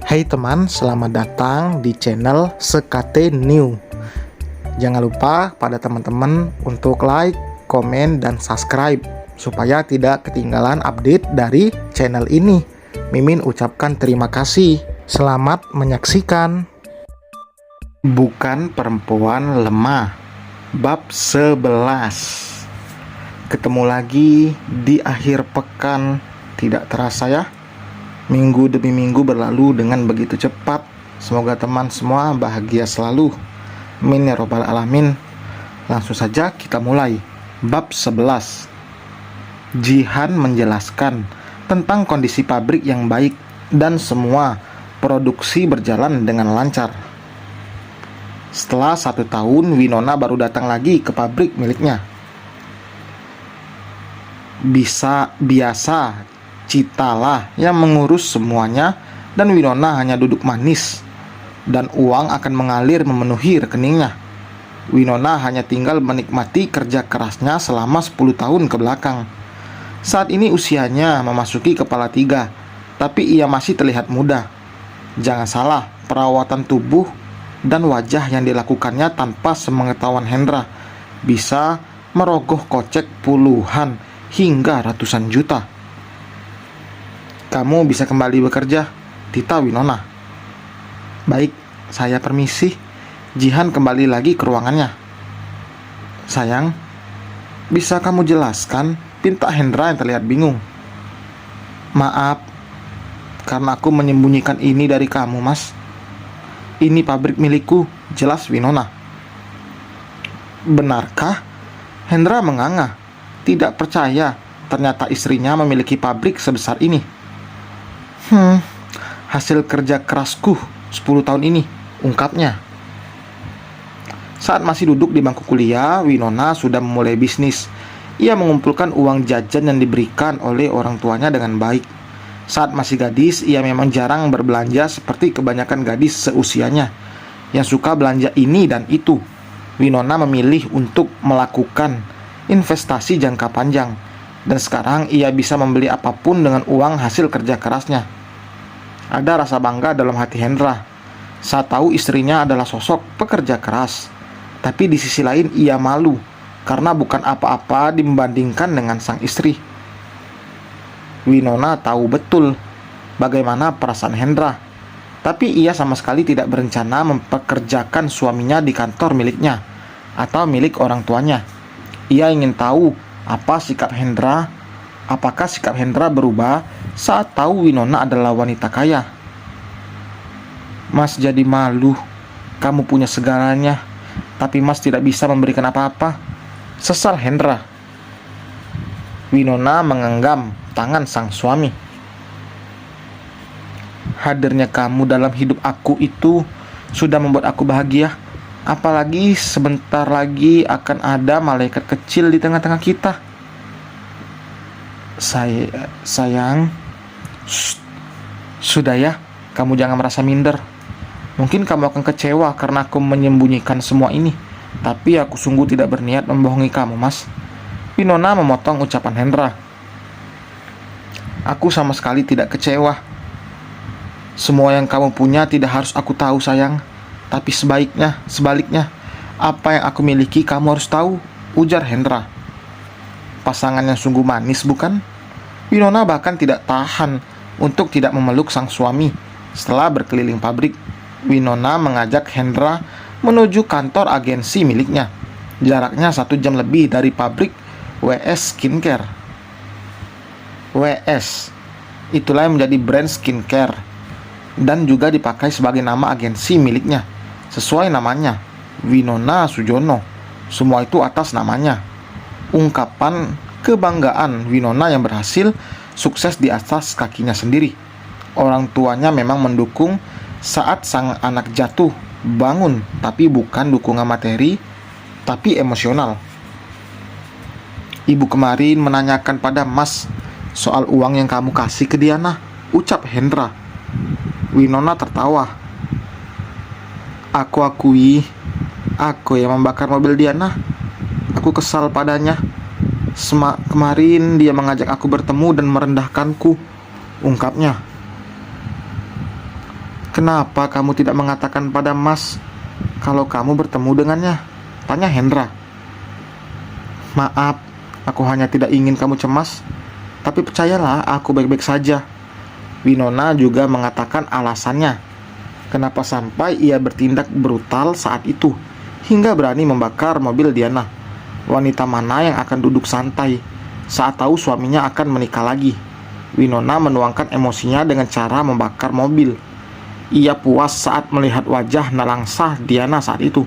Hai teman, selamat datang di channel Sekate New. Jangan lupa pada teman-teman untuk like, komen, dan subscribe supaya tidak ketinggalan update dari channel ini. Mimin ucapkan terima kasih. Selamat menyaksikan. Bukan perempuan lemah. Bab 11. Ketemu lagi di akhir pekan. Tidak terasa ya? Minggu demi minggu berlalu dengan begitu cepat. Semoga teman semua bahagia selalu. Amin ya robbal alamin. Langsung saja kita mulai. Bab 11. Jihan menjelaskan tentang kondisi pabrik yang baik dan semua produksi berjalan dengan lancar. Setelah 1 tahun, Winona baru datang lagi ke pabrik miliknya. Biasa Citalah yang mengurus semuanya, dan Winona hanya duduk manis, dan uang akan mengalir memenuhi rekeningnya. Winona hanya tinggal menikmati kerja kerasnya selama 10 tahun ke belakang. Saat ini usianya memasuki kepala 3, tapi ia masih terlihat muda. Jangan salah, perawatan tubuh dan wajah yang dilakukannya tanpa sepengetahuan Hendra bisa merogoh kocek puluhan hingga ratusan juta. Kamu bisa kembali bekerja, Tita Winona. Baik, saya permisi. Jihan kembali lagi ke ruangannya. Sayang, bisa kamu jelaskan? Pinta Hendra yang terlihat bingung. Maaf, karena aku menyembunyikan ini dari kamu, Mas. Ini pabrik milikku, jelas Winona. Benarkah? Hendra menganga, tidak percaya ternyata istrinya memiliki pabrik sebesar ini. Hasil kerja kerasku 10 tahun ini, ungkapnya. Saat masih duduk di bangku kuliah, Winona sudah memulai bisnis. Ia mengumpulkan uang jajan yang diberikan oleh orang tuanya dengan baik. Saat masih gadis, ia memang jarang berbelanja seperti kebanyakan gadis seusianya yang suka belanja ini dan itu. Winona memilih untuk melakukan investasi jangka panjang, dan sekarang ia bisa membeli apapun dengan uang hasil kerja kerasnya. Ada rasa bangga dalam hati Hendra saat tahu istrinya adalah sosok pekerja keras. Tapi di sisi lain ia malu karena bukan apa-apa dibandingkan dengan sang istri. Winona tahu betul bagaimana perasaan Hendra, tapi ia sama sekali tidak berencana mempekerjakan suaminya di kantor miliknya atau milik orang tuanya. Ia ingin tahu apakah sikap Hendra berubah saat tahu Winona adalah wanita kaya. Mas jadi malu, kamu punya segalanya, tapi Mas tidak bisa memberikan apa-apa, sesal Hendra. Winona menggenggam tangan sang suami. Hadirnya kamu dalam hidup aku itu sudah membuat aku bahagia. Apalagi sebentar lagi akan ada malaikat kecil di tengah-tengah kita. Sayang, sudah ya, kamu jangan merasa minder. Mungkin kamu akan kecewa karena aku menyembunyikan semua ini, tapi aku sungguh tidak berniat membohongi kamu, Mas. Winona memotong ucapan Hendra. Aku sama sekali tidak kecewa. Semua yang kamu punya tidak harus aku tahu, sayang. Tapi sebaliknya, apa yang aku miliki kamu harus tahu, ujar Hendra. Pasangan yang sungguh manis, bukan? Winona bahkan tidak tahan untuk tidak memeluk sang suami. Setelah berkeliling pabrik, Winona mengajak Hendra menuju kantor agensi miliknya. Jaraknya 1 jam lebih dari pabrik WS Skincare. WS, itulah yang menjadi brand skincare dan juga dipakai sebagai nama agensi miliknya. Sesuai namanya, Winona Sujono. Semua itu atas namanya. Ungkapan kebanggaan Winona yang berhasil sukses di atas kakinya sendiri. Orang tuanya memang mendukung saat sang anak jatuh bangun, tapi bukan dukungan materi, tapi emosional. Ibu kemarin menanyakan pada Mas soal uang yang kamu kasih ke Diana, ucap Hendra. Winona tertawa. Aku akui, aku yang membakar mobil Diana. Aku kesal padanya. Kemarin dia mengajak aku bertemu dan merendahkanku, ungkapnya. Kenapa kamu tidak mengatakan pada Mas kalau kamu bertemu dengannya? Tanya Hendra. Maaf, aku hanya tidak ingin kamu cemas. Tapi percayalah, aku baik-baik saja. Winona juga mengatakan alasannya. Kenapa sampai ia bertindak brutal saat itu, hingga berani membakar mobil Diana. Wanita mana yang akan duduk santai saat tahu suaminya akan menikah lagi? Winona menuangkan emosinya dengan cara membakar mobil. Ia puas saat melihat wajah nelangsah Diana saat itu.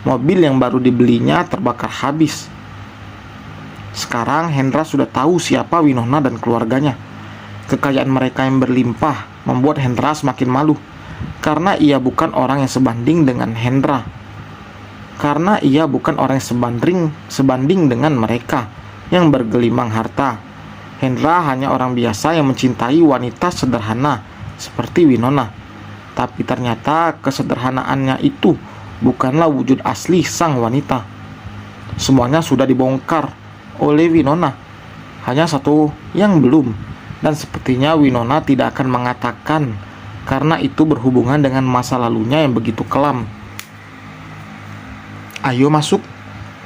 Mobil yang baru dibelinya terbakar habis. Sekarang Hendra sudah tahu siapa Winona dan keluarganya. Kekayaan mereka yang berlimpah membuat Hendra semakin malu, karena ia bukan orang yang sebanding dengan Hendra. Karena ia bukan orang yang sebanding dengan mereka yang bergelimang harta. Hendra hanya orang biasa yang mencintai wanita sederhana seperti Winona. Tapi ternyata kesederhanaannya itu bukanlah wujud asli sang wanita. Semuanya sudah dibongkar oleh Winona. Hanya satu yang belum, dan sepertinya Winona tidak akan mengatakan karena itu berhubungan dengan masa lalunya yang begitu kelam. Ayo masuk.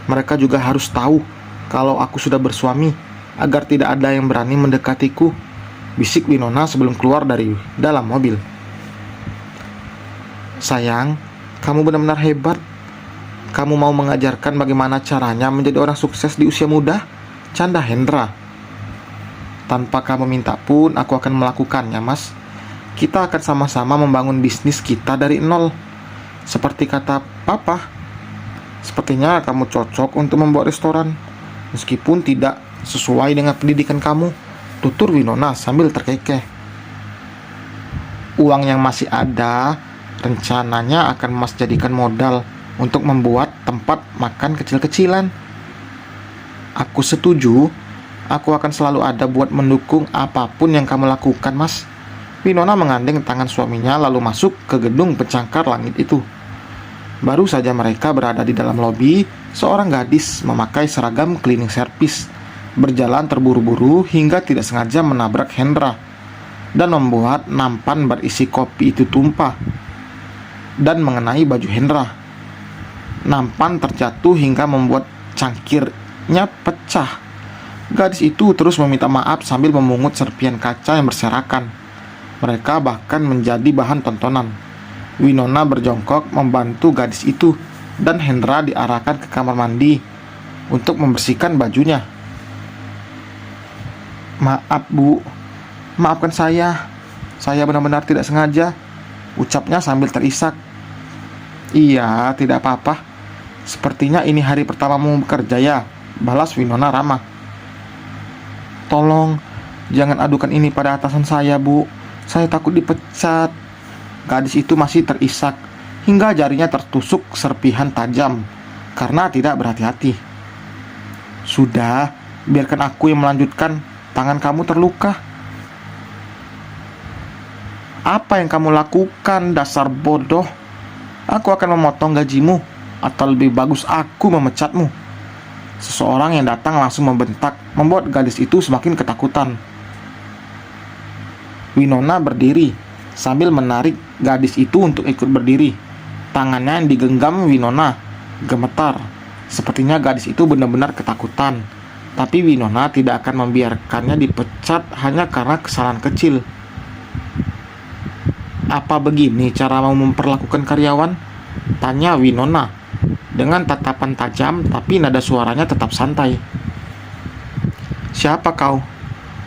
Mereka juga harus tahu kalau aku sudah bersuami, agar tidak ada yang berani mendekatiku, bisik Winona sebelum keluar dari dalam mobil. Sayang, kamu benar-benar hebat. Kamu mau mengajarkan bagaimana caranya menjadi orang sukses di usia muda? Canda Hendra. Tanpa kamu minta pun aku akan melakukannya, Mas. Kita akan sama-sama membangun bisnis kita dari nol. Seperti kata Papa, sepertinya kamu cocok untuk membuat restoran, meskipun tidak sesuai dengan pendidikan kamu, tutur Winona sambil terkekeh. Uang yang masih ada rencananya akan Mas jadikan modal untuk membuat tempat makan kecil-kecilan. Aku setuju. Aku akan selalu ada buat mendukung apapun yang kamu lakukan, Mas. Winona menggandeng tangan suaminya lalu masuk ke gedung pencakar langit itu. Baru saja mereka berada di dalam lobi, seorang gadis memakai seragam cleaning service berjalan terburu-buru hingga tidak sengaja menabrak Hendra dan membuat nampan berisi kopi itu tumpah dan mengenai baju Hendra. Nampan terjatuh hingga membuat cangkirnya pecah. Gadis itu terus meminta maaf sambil memungut serpian kaca yang berserakan. Mereka bahkan menjadi bahan tontonan. Winona berjongkok membantu gadis itu, dan Hendra diarahkan ke kamar mandi untuk membersihkan bajunya. Maaf Bu, maafkan saya benar-benar tidak sengaja, ucapnya sambil terisak. Iya, tidak apa-apa. Sepertinya ini hari pertamamu bekerja ya, balas Winona ramah. Tolong, jangan adukan ini pada atasan saya, Bu. Saya takut dipecat. Gadis itu masih terisak hingga jarinya tertusuk serpihan tajam karena tidak berhati-hati. Sudah, biarkan aku yang melanjutkan. Tangan kamu terluka. Apa yang kamu lakukan, dasar bodoh? Aku akan memotong gajimu, atau lebih bagus aku memecatmu. Seseorang yang datang langsung membentak, membuat gadis itu semakin ketakutan. Winona berdiri sambil menarik gadis itu untuk ikut berdiri. Tangannya yang digenggam Winona gemetar. Sepertinya gadis itu benar-benar ketakutan. Tapi Winona tidak akan membiarkannya dipecat hanya karena kesalahan kecil. Apa begini cara mau memperlakukan karyawan? Tanya Winona dengan tatapan tajam, tapi nada suaranya tetap santai. Siapa kau?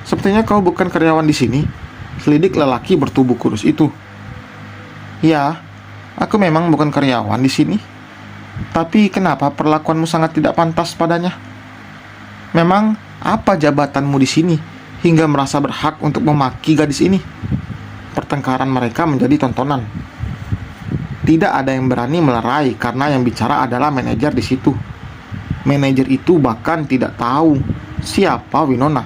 Sepertinya kau bukan karyawan di sini. Selidik lelaki bertubuh kurus itu. Ya, aku memang bukan karyawan di sini. Tapi kenapa perlakuanmu sangat tidak pantas padanya? Memang apa jabatanmu di sini hingga merasa berhak untuk memaki gadis ini? Pertengkaran mereka menjadi tontonan. Tidak ada yang berani melerai karena yang bicara adalah manajer di situ. Manajer itu bahkan tidak tahu siapa Winona.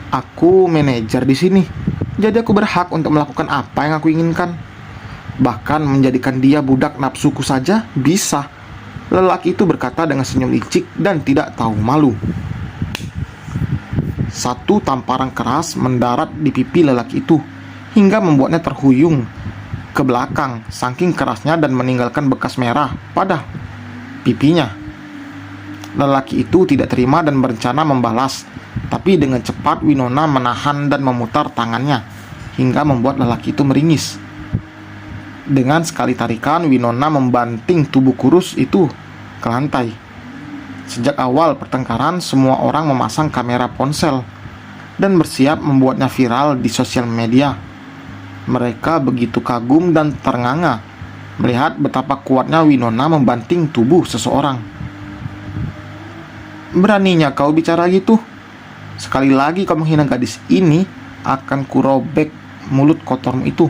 Aku manajer di sini, jadi aku berhak untuk melakukan apa yang aku inginkan. Bahkan menjadikan dia budak nafsuku saja bisa. Lelaki itu berkata dengan senyum licik dan tidak tahu malu. Satu tamparan keras mendarat di pipi lelaki itu hingga membuatnya terhuyung ke belakang saking kerasnya dan meninggalkan bekas merah pada pipinya. Lelaki itu tidak terima dan berencana membalas, tapi dengan cepat Winona menahan dan memutar tangannya hingga membuat lelaki itu meringis. Dengan sekali tarikan, Winona membanting tubuh kurus itu ke lantai. Sejak awal pertengkaran, semua orang memasang kamera ponsel dan bersiap membuatnya viral di sosial media. Mereka begitu kagum dan ternganga melihat betapa kuatnya Winona membanting tubuh seseorang. "Beraninya kau bicara gitu? Sekali lagi kau menghina gadis ini, akan kurobek mulut kotormu itu,"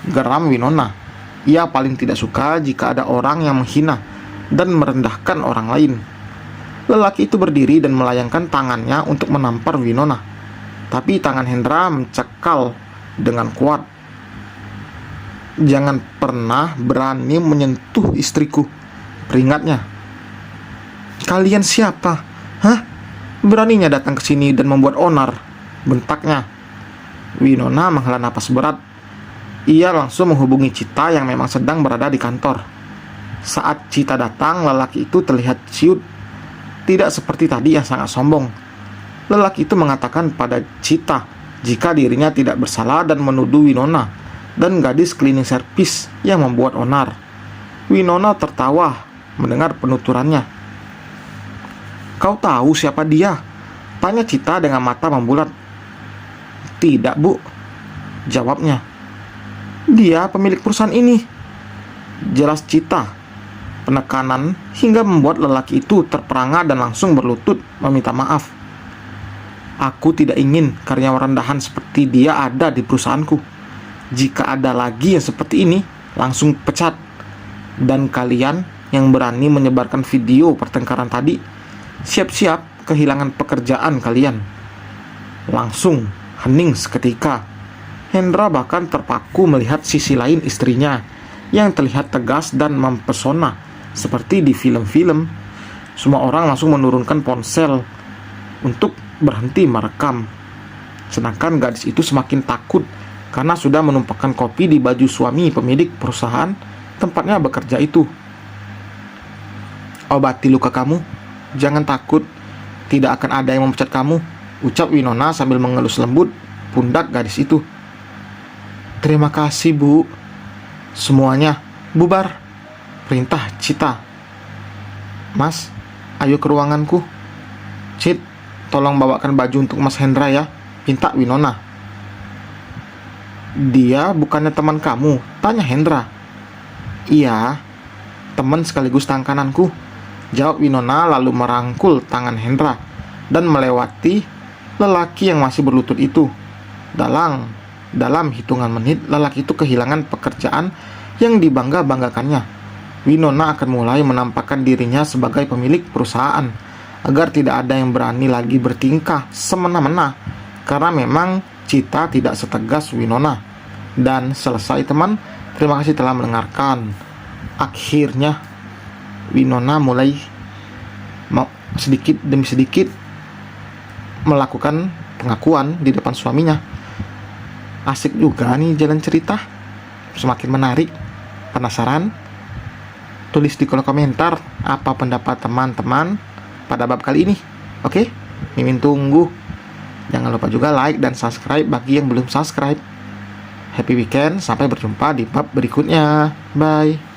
geram Winona. Ia paling tidak suka jika ada orang yang menghina dan merendahkan orang lain. Lelaki itu berdiri dan melayangkan tangannya untuk menampar Winona, tapi tangan Hendra mencekal dengan kuat. "Jangan pernah berani menyentuh istriku," peringatnya. "Kalian siapa? Hah? Beraninya datang ke sini dan membuat onar," bentaknya. Winona menghela napas berat. Ia langsung menghubungi Cita yang memang sedang berada di kantor. Saat Cita datang, lelaki itu terlihat ciut, tidak seperti tadi yang sangat sombong. Lelaki itu mengatakan pada Cita jika dirinya tidak bersalah dan menuduh Winona dan gadis cleaning service yang membuat onar. Winona tertawa mendengar penuturannya. "Kau tahu siapa dia?" tanya Cita dengan mata membulat. "Tidak, Bu," jawabnya. "Dia pemilik perusahaan ini," jelas Cita. Penekanan hingga membuat lelaki itu terperangah dan langsung berlutut meminta maaf. "Aku tidak ingin karyawan rendahan seperti dia ada di perusahaanku. Jika ada lagi yang seperti ini, langsung pecat. Dan kalian yang berani menyebarkan video pertengkaran tadi, siap-siap kehilangan pekerjaan kalian." Langsung hening seketika. Hendra bahkan terpaku melihat sisi lain istrinya yang terlihat tegas dan mempesona seperti di film-film. Semua orang langsung menurunkan ponsel untuk berhenti merekam. Sedangkan gadis itu semakin takut karena sudah menumpahkan kopi di baju suami pemilik perusahaan tempatnya bekerja itu. "Obati luka kamu, jangan takut, tidak akan ada yang memecat kamu," ucap Winona sambil mengelus lembut pundak gadis itu. "Terima kasih, Bu." "Semuanya bubar," perintah Cita. "Mas, ayo ke ruanganku." "Cit, tolong bawakan baju untuk Mas Hendra ya," pinta Winona. "Dia bukannya teman kamu?" tanya Hendra. "Iya, teman sekaligus tangan kananku," jawab Winona lalu merangkul tangan Hendra dan melewati lelaki yang masih berlutut itu. Dalam hitungan menit, lelaki itu kehilangan pekerjaan yang dibangga-banggakannya. Winona akan mulai menampakkan dirinya sebagai pemilik perusahaan agar tidak ada yang berani lagi bertingkah semena-mena, karena memang Cita tidak setegas Winona. Dan selesai teman, terima kasih telah mendengarkan. Akhirnya Winona mulai sedikit demi sedikit melakukan pengakuan di depan suaminya. Asik juga nih jalan cerita, semakin menarik. Penasaran? Tulis di kolom komentar apa pendapat teman-teman pada bab kali ini. Oke, Mimin tunggu. Jangan lupa juga like dan subscribe bagi yang belum subscribe. Happy weekend, sampai berjumpa di bab berikutnya. Bye.